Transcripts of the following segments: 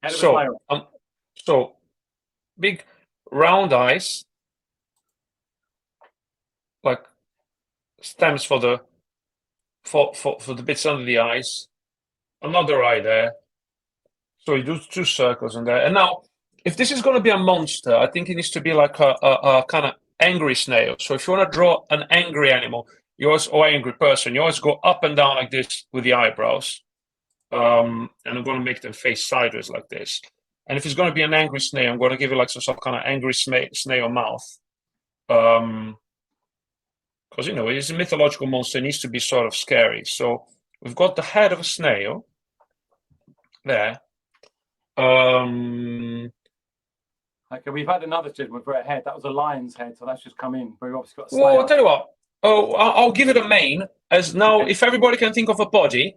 Head of a So, snail. so big round eyes, like stems for the bits under the eyes. Another eye there. So you do two circles in there. And now, if this is going to be a monster, I think it needs to be like a kind of angry snail. So if you want to draw an angry animal, or angry person, you always go up and down like this with the eyebrows. And I'm going to make them face sideways like this. And if it's going to be an angry snail, I'm going to give it like some kind of angry snail mouth. Because, you know, it's a mythological monster. It needs to be sort of scary. So we've got the head of a snail there. Okay, we've had another judgment for a head. That was a lion's head, so that's just come in. We've obviously got a snail. Well, I'll tell you what. Oh, I'll give it a mane. As now, Okay. if everybody can think of a body,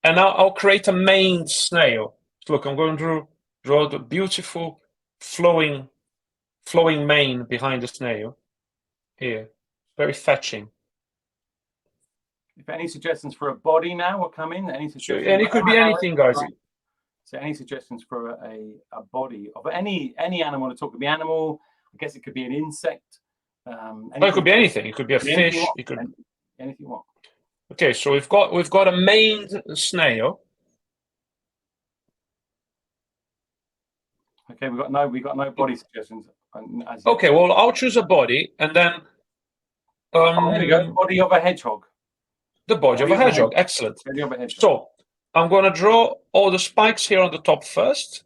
and I'll create a maned snail. Look, I'm going to draw the beautiful flowing mane behind the snail. Here, very fetching. If any suggestions for a body now will come in, any suggestions? And it could be anything, guys. So any suggestions for a body of any animal at all? It could be animal. I guess it could be an insect. It could be anything. It could be a fish. It could anything you want. Okay, so we've got a maned snail. Okay, we've got no body suggestions. Okay, well, I'll choose a body, and then there we go. Body of a hedgehog. The body of a hedgehog. Excellent. So I'm going to draw all the spikes here on the top first,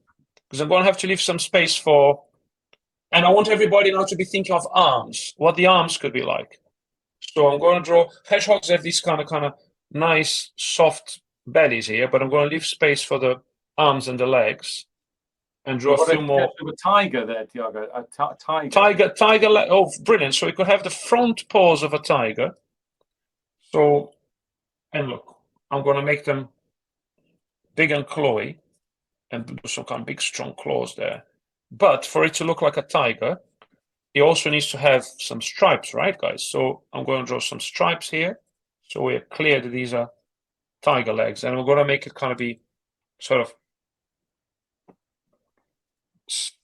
because I'm going to have to leave some space for, and I want everybody now to be thinking of arms, what the arms could be like. So I'm going to draw, hedgehogs have these kind of nice soft bellies here, but I'm going to leave space for the arms and the legs, and draw a few more. A tiger there, Thiago. A tiger. Tiger. Oh, brilliant! So we could have the front paws of a tiger. So, and look, I'm going to make them big and clawy, and do some kind of big, strong claws there. But for it to look like a tiger, it also needs to have some stripes, right, guys? So I'm going to draw some stripes here. So we're clear that these are tiger legs, and we're going to make it kind of be sort of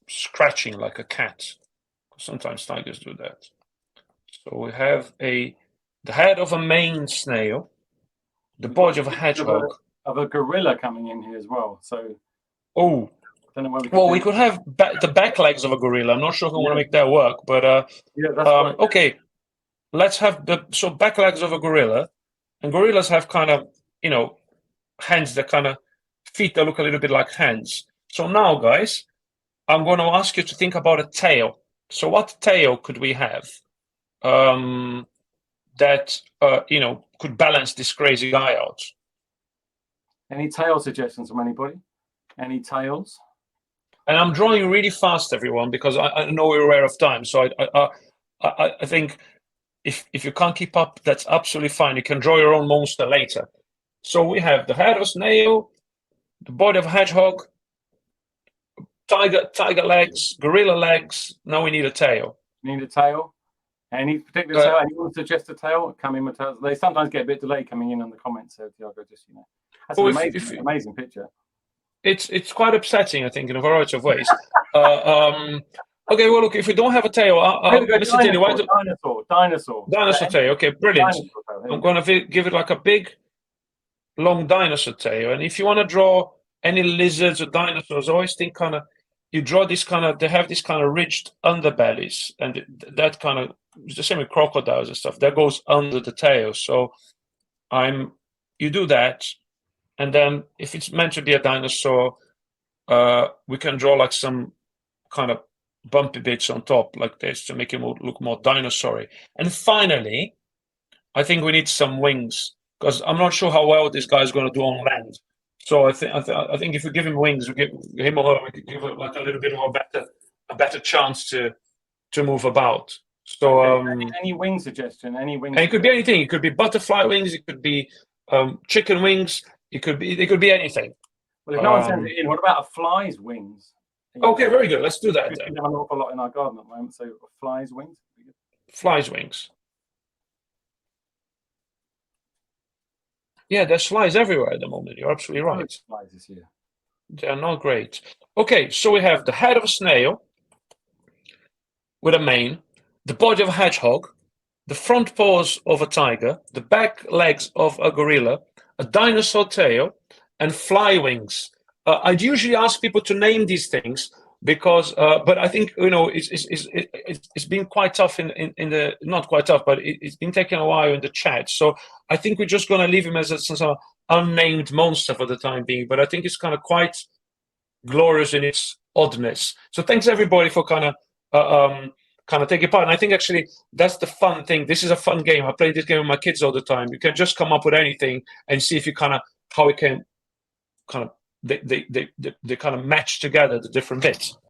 scratching like a cat. Sometimes tigers do that. So we have the head of a maned snail, the body of a hedgehog. Of a gorilla coming in here as well. So oh, I don't know well, we could have the back legs of a gorilla. I'm not sure if I want to make that work, but okay. Let's have the back legs of a gorilla, and gorillas have kind of, you know, hands that kind of feet that look a little bit like hands. So now, guys, I'm going to ask you to think about a tail. So what tail could we have that you know, could balance this crazy guy out? Any tail suggestions from anybody? Any tails? And I'm drawing really fast, everyone, because I know we're aware of time. So I think if you can't keep up, that's absolutely fine. You can draw your own monster later. So we have the head of a snail, the body of a hedgehog, tiger legs, gorilla legs. Now we need a tail. Need a tail? Any particular tail? Anyone suggest a tail? Come in with tails. They sometimes get a bit delayed coming in on the comments, so Thiago, just, you know. That's an amazing picture. It's quite upsetting, I think, in a variety of ways. Okay, well, look, if we don't have a tail, Mr. Dilly, dinosaur tail. Okay, brilliant. I'm going to give it like a big, long dinosaur tail. And if you want to draw any lizards or dinosaurs, always think kind of, you draw this kind of, they have this kind of ridged underbellies, and that kind of, it's the same with crocodiles and stuff, that goes under the tail. So you do that. And then if it's meant to be a dinosaur, we can draw like some kind of bumpy bits on top like this to make it look more dinosaur-y. And finally, I think we need some wings, because I'm not sure how well this guy is going to do on land. So I think if we give him wings, we give him like a little bit more a better chance to move about. So any wing suggestion? Any wings? And it could be anything. It could be butterfly wings. It could be chicken wings. It could be anything. Well, if no one sends it in, what about a fly's wings? Okay, very good. Let's do that. We have an awful lot in our garden at the moment, so fly's wings. Fly's wings. Yeah, there's flies everywhere at the moment. You're absolutely right. Flies this year. They are not great. Okay, so we have the head of a snail with a mane, the body of a hedgehog, the front paws of a tiger, the back legs of a gorilla, a dinosaur tail, and fly wings. I'd usually ask people to name these things because, but I think it's been quite tough in the, not quite tough, but it's been taking a while in the chat. So I think we're just going to leave him as a sort of unnamed monster for the time being. But I think it's kind of quite glorious in its oddness. So thanks everybody for kind of taking part. And I think actually that's the fun thing. This is a fun game. I play this game with my kids all the time. You can just come up with anything and see if you kind of how it can kind of they kind of match together the different bits.